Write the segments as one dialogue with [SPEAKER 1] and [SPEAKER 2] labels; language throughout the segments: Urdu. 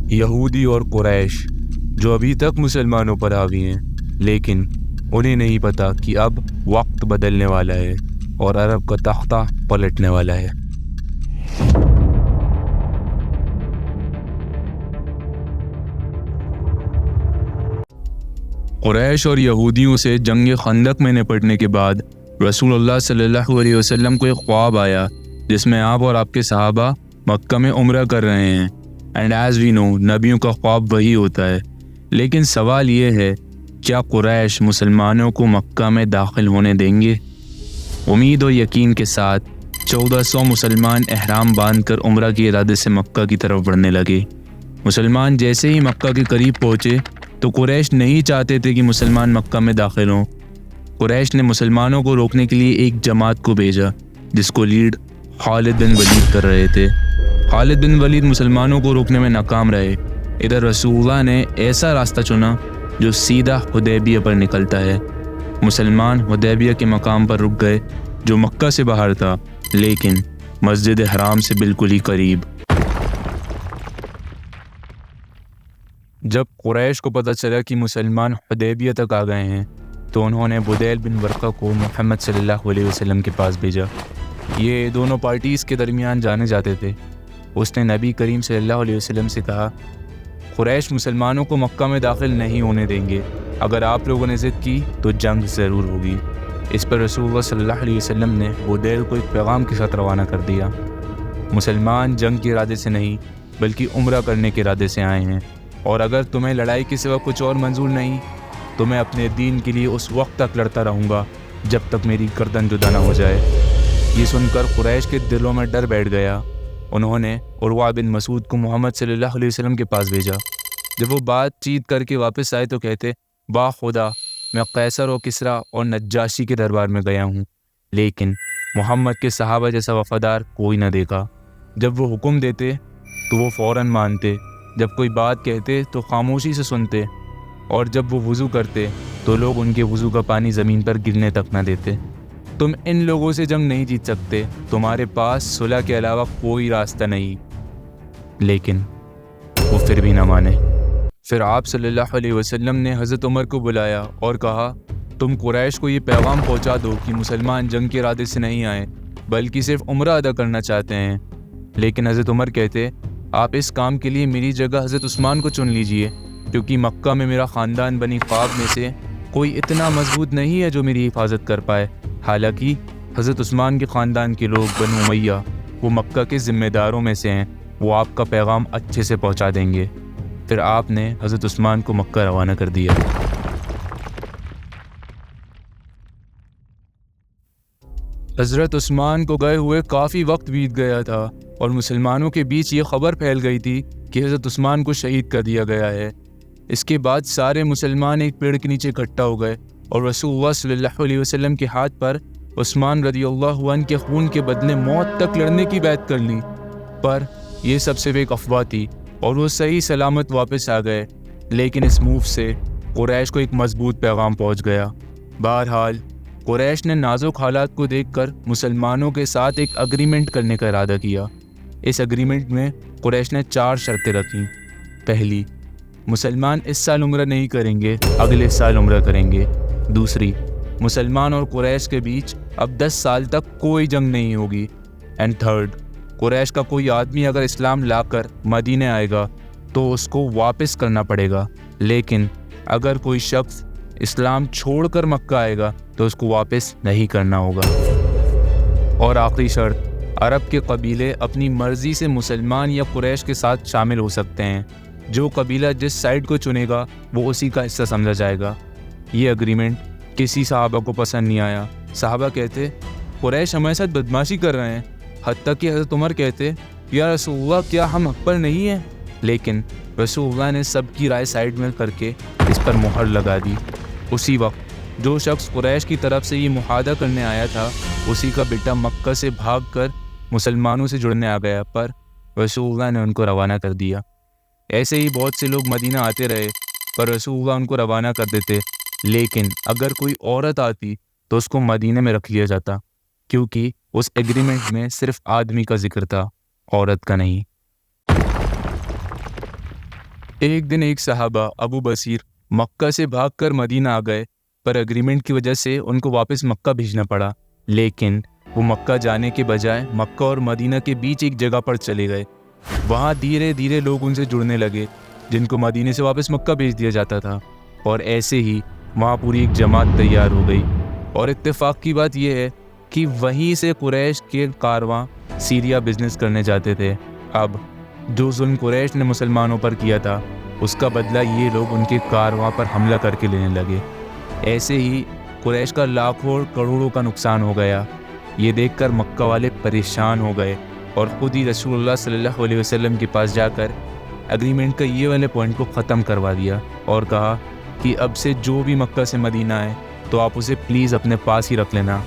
[SPEAKER 1] یہودی اور قریش جو ابھی تک مسلمانوں پر حاوی ہیں، لیکن انہیں نہیں پتہ کہ اب وقت بدلنے والا ہے اور عرب کا تختہ پلٹنے والا ہے۔ قریش اور یہودیوں سے جنگ خندق میں نپٹنے کے بعد رسول اللہ صلی اللہ علیہ وسلم کو ایک خواب آیا جس میں آپ اور آپ کے صحابہ مکہ میں عمرہ کر رہے ہیں۔ اینڈ ایز وی نو، نبیوں کا خواب وہی ہوتا ہے۔ لیکن سوال یہ ہے، کیا قریش مسلمانوں کو مکہ میں داخل ہونے دیں گے؟ امید و یقین کے ساتھ 1400 مسلمان احرام باندھ کر عمرہ کے ارادے سے مکہ کی طرف بڑھنے لگے۔ مسلمان جیسے ہی مکہ کے قریب پہنچے تو قریش نہیں چاہتے تھے کہ مسلمان مکہ میں داخل ہوں۔ قریش نے مسلمانوں کو روکنے کے لیے ایک جماعت کو بھیجا جس کو لیڈ خالد بن ولید کر رہے تھے۔ خالد بن ولید مسلمانوں کو روکنے میں ناکام رہے۔ ادھر رسول اللہ نے ایسا راستہ چنا جو سیدھا حدیبیہ پر نکلتا ہے۔ مسلمان حدیبیہ کے مقام پر رک گئے جو مکہ سے باہر تھا لیکن مسجد حرام سے بالکل ہی قریب۔ جب قریش کو پتہ چلا کہ مسلمان حدیبیہ تک آ گئے ہیں تو انہوں نے بدیل بن ورقہ کو محمد صلی اللہ علیہ وسلم کے پاس بھیجا۔ یہ دونوں پارٹیز کے درمیان جانے جاتے تھے۔ اس نے نبی کریم صلی اللہ علیہ وسلم سے کہا، قریش مسلمانوں کو مکہ میں داخل نہیں ہونے دیں گے۔ اگر آپ لوگوں نے ضد کی تو جنگ ضرور ہوگی۔ اس پر رسول اللہ صلی اللہ علیہ وسلم نے بدیل کو ایک پیغام کے ساتھ روانہ کر دیا۔ مسلمان جنگ کے ارادے سے نہیں بلکہ عمرہ کرنے کے ارادے سے آئے ہیں، اور اگر تمہیں لڑائی کے سوا کچھ اور منظور نہیں تو میں اپنے دین کے لیے اس وقت تک لڑتا رہوں گا جب تک میری گردن جدا نہ ہو جائے۔ یہ سن کر قریش کے دلوں میں ڈر بیٹھ گیا۔ انہوں نے عروہ بن مسعود کو محمد صلی اللہ علیہ وسلم کے پاس بھیجا۔ جب وہ بات چیت کر کے واپس آئے تو کہتے، با خدا، میں قیصر و کسریٰ اور نجاشی کے دربار میں گیا ہوں لیکن محمد کے صحابہ جیسا وفادار کوئی نہ دیکھا۔ جب وہ حکم دیتے تو وہ فوراً مانتے، جب کوئی بات کہتے تو خاموشی سے سنتے، اور جب وہ وضو کرتے تو لوگ ان کے وضو کا پانی زمین پر گرنے تک نہ دیتے۔ تم ان لوگوں سے جنگ نہیں جیت سکتے، تمہارے پاس صلح کے علاوہ کوئی راستہ نہیں۔ لیکن وہ پھر بھی نہ مانے۔ پھر آپ صلی اللہ علیہ وسلم نے حضرت عمر کو بلایا اور کہا، تم قریش کو یہ پیغام پہنچا دو کہ مسلمان جنگ کے ارادے سے نہیں آئے بلکہ صرف عمرہ ادا کرنا چاہتے ہیں۔ لیکن حضرت عمر کہتے، آپ اس کام کے لیے میری جگہ حضرت عثمان کو چن لیجئے، کیونکہ مکہ میں میرا خاندان بنی خواب میں سے کوئی اتنا مضبوط نہیں ہے جو میری حفاظت کر پائے۔ حالانکہ حضرت عثمان کے خاندان کے لوگ بنو امیہ وہ مکہ کے ذمہ داروں میں سے ہیں، وہ آپ کا پیغام اچھے سے پہنچا دیں گے۔ پھر آپ نے حضرت عثمان کو مکہ روانہ کر دیا۔ حضرت عثمان کو گئے ہوئے کافی وقت بیت گیا تھا اور مسلمانوں کے بیچ یہ خبر پھیل گئی تھی کہ حضرت عثمان کو شہید کر دیا گیا ہے۔ اس کے بعد سارے مسلمان ایک پیڑ کے نیچے اکٹھا ہو گئے اور رسول اللہ صلی اللہ علیہ وسلم کے ہاتھ پر عثمان رضی اللہ عنہ کے خون کے بدلے موت تک لڑنے کی بیعت کر لی۔ پر یہ سب صرف ایک افواہ تھی اور وہ صحیح سلامت واپس آ گئے، لیکن اس موو سے قریش کو ایک مضبوط پیغام پہنچ گیا۔ بہرحال قریش نے نازک حالات کو دیکھ کر مسلمانوں کے ساتھ ایک اگریمنٹ کرنے کا ارادہ کیا۔ اس اگریمنٹ میں قریش نے 4 شرطیں رکھیں۔ پہلی، مسلمان اس سال عمرہ نہیں کریں گے، اگلے سال عمرہ کریں گے۔ دوسری، مسلمان اور قریش کے بیچ اب 10 سال تک کوئی جنگ نہیں ہوگی۔ اینڈ تھرڈ، قریش کا کوئی آدمی اگر اسلام لا کر مدینہ آئے گا تو اس کو واپس کرنا پڑے گا، لیکن اگر کوئی شخص اسلام چھوڑ کر مکہ آئے گا تو اس کو واپس نہیں کرنا ہوگا۔ اور آخری شرط، عرب کے قبیلے اپنی مرضی سے مسلمان یا قریش کے ساتھ شامل ہو سکتے ہیں۔ جو قبیلہ جس سائیڈ کو چنے گا وہ اسی کا حصہ سمجھا جائے گا۔ یہ اگریمنٹ کسی صحابہ کو پسند نہیں آیا۔ صحابہ کہتے، قریش ہمارے ساتھ بدماشی کر رہے ہیں، حتیٰ کہ حضرت عمر کہتے، یا رسول اللہ، کیا ہم حق پر نہیں ہیں؟ لیکن رسول اللہ نے سب کی رائے سائیڈ میں کر کے اس پر مہر لگا دی۔ اسی وقت جو شخص قریش کی طرف سے یہ معاہدہ کرنے آیا تھا اسی کا بیٹا مکہ سے بھاگ کر مسلمانوں سے جڑنے آ گیا، پر رسول اللہ نے ان کو روانہ کر دیا۔ ایسے ہی بہت سے لوگ مدینہ آتے رہے پر رسول اللہ ان کو روانہ کر دیتے، لیکن اگر کوئی عورت آتی تو اس کو مدینہ میں رکھ لیا جاتا، کیونکہ اس ایگریمنٹ میں صرف آدمی کا ذکر تھا، عورت کا نہیں۔ ایک دن ایک صحابہ ابو بصیر مکہ سے بھاگ کر مدینہ آ گئے، پر اگریمنٹ کی وجہ سے ان کو واپس مکہ بھیجنا پڑا۔ لیکن وہ مکہ جانے کے بجائے مکہ اور مدینہ کے بیچ ایک جگہ پر چلے گئے۔ وہاں دھیرے دھیرے لوگ ان سے جڑنے لگے جن کو مدینے سے واپس مکہ بھیج دیا جاتا تھا، اور ایسے ہی وہاں پوری ایک جماعت تیار ہو گئی۔ اور اتفاق کی بات یہ ہے کہ وہیں سے قریش کے کارواں سیریا بزنس کرنے جاتے تھے۔ اب جو ظلم قریش نے مسلمانوں پر کیا تھا اس کا بدلہ یہ لوگ ان کے کارواں پر حملہ کر کے لینے لگے۔ ایسے ہی قریش کا لاکھوں اور کروڑوں کا نقصان ہو گیا۔ یہ دیکھ کر مکہ والے پریشان ہو گئے اور خود ہی رسول اللہ صلی اللہ علیہ وسلم کے پاس جا کر اگریمنٹ کا یہ والے پوائنٹ کو ختم کروا دیا اور کہا کہ اب سے جو بھی مکہ سے مدینہ آئے تو آپ اسے پلیز اپنے پاس ہی رکھ لینا۔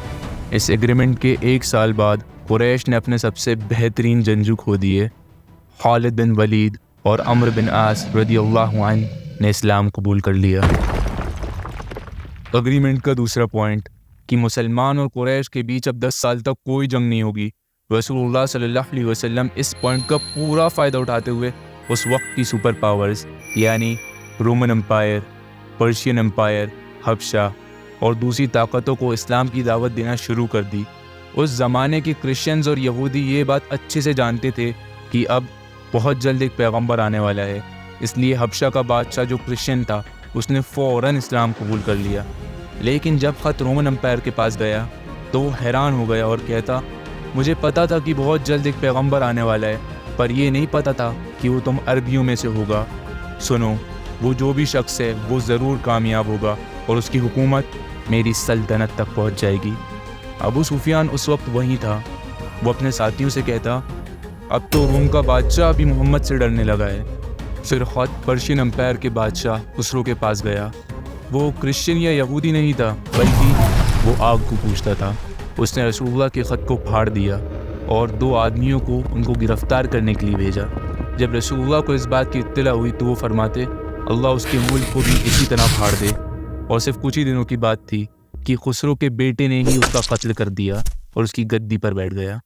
[SPEAKER 1] اس اگریمنٹ کے 1 سال بعد قریش نے اپنے سب سے بہترین جنگجو کھو دیے۔ خالد بن ولید اور عمرو بن عاص رضی اللہ عنہ نے اسلام قبول کر لیا۔ اگریمنٹ کا دوسرا پوائنٹ کہ مسلمان اور قریش کے بیچ اب 10 سال تک کوئی جنگ نہیں ہوگی۔ رسول اللہ صلی اللہ علیہ وسلم اس پوائنٹ کا پورا فائدہ اٹھاتے ہوئے اس وقت کی سپر پاورز یعنی رومن امپائر، پرشین امپائر، حبشہ اور دوسری طاقتوں کو اسلام کی دعوت دینا شروع کر دی۔ اس زمانے کے کرسچنز اور یہودی یہ بات اچھے سے جانتے تھے کہ اب بہت جلد ایک پیغمبر آنے والا ہے، اس لیے حبشہ کا بادشاہ جو کرسچن تھا اس نے فوراً اسلام قبول کر لیا۔ لیکن جب خط رومن امپائر کے پاس گیا تو وہ حیران ہو گیا اور کہتا، مجھے پتا تھا کہ بہت جلد ایک پیغمبر آنے والا ہے، پر یہ نہیں پتا تھا کہ وہ تم عربیوں میں سے ہوگا۔ سنو، وہ جو بھی شخص ہے وہ ضرور کامیاب ہوگا اور اس کی حکومت میری سلطنت تک پہنچ جائے گی۔ ابو سفیان اس وقت وہیں تھا۔ وہ اپنے ساتھیوں سے کہتا، اب تو روم کا بادشاہ بھی محمد سے ڈرنے لگا ہے۔ پھر خط پرشین امپائر کے بادشاہ خسرو کے پاس گیا۔ وہ کرسچن یا یہودی نہیں تھا بلکہ وہ آگ کو پوجتا تھا۔ اس نے رسول اللہ کے خط کو پھاڑ دیا اور 2 آدمیوں کو ان کو گرفتار کرنے کے لیے بھیجا۔ جب رسول اللہ کو اس بات کی اطلاع ہوئی تو وہ فرماتے، اللہ اس کے ملک کو بھی اسی طرح پھاڑ دے۔ اور صرف کچھ ہی دنوں کی بات تھی کہ خسرو کے بیٹے نے ہی اس کا قتل کر دیا اور اس کی گدی پر بیٹھ گیا۔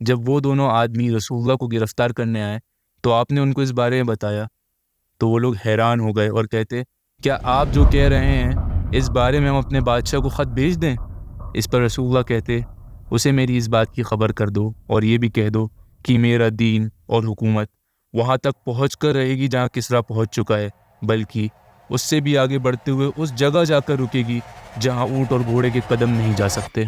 [SPEAKER 1] جب وہ دونوں آدمی رسول اللہ کو گرفتار کرنے آئے تو آپ نے ان کو اس بارے میں بتایا تو وہ لوگ حیران ہو گئے اور کہتے، کیا آپ جو کہہ رہے ہیں اس بارے میں ہم اپنے بادشاہ کو خط بھیج دیں؟ اس پر رسول اللہ کہتے، اسے میری اس بات کی خبر کر دو اور یہ بھی کہہ دو کہ میرا دین اور حکومت وہاں تک پہنچ کر رہے گی جہاں کسریٰ پہنچ چکا ہے، بلکہ اس سے بھی آگے بڑھتے ہوئے اس جگہ جا کر رکے گی جہاں اونٹ اور گھوڑے کے قدم نہیں جا سکتے۔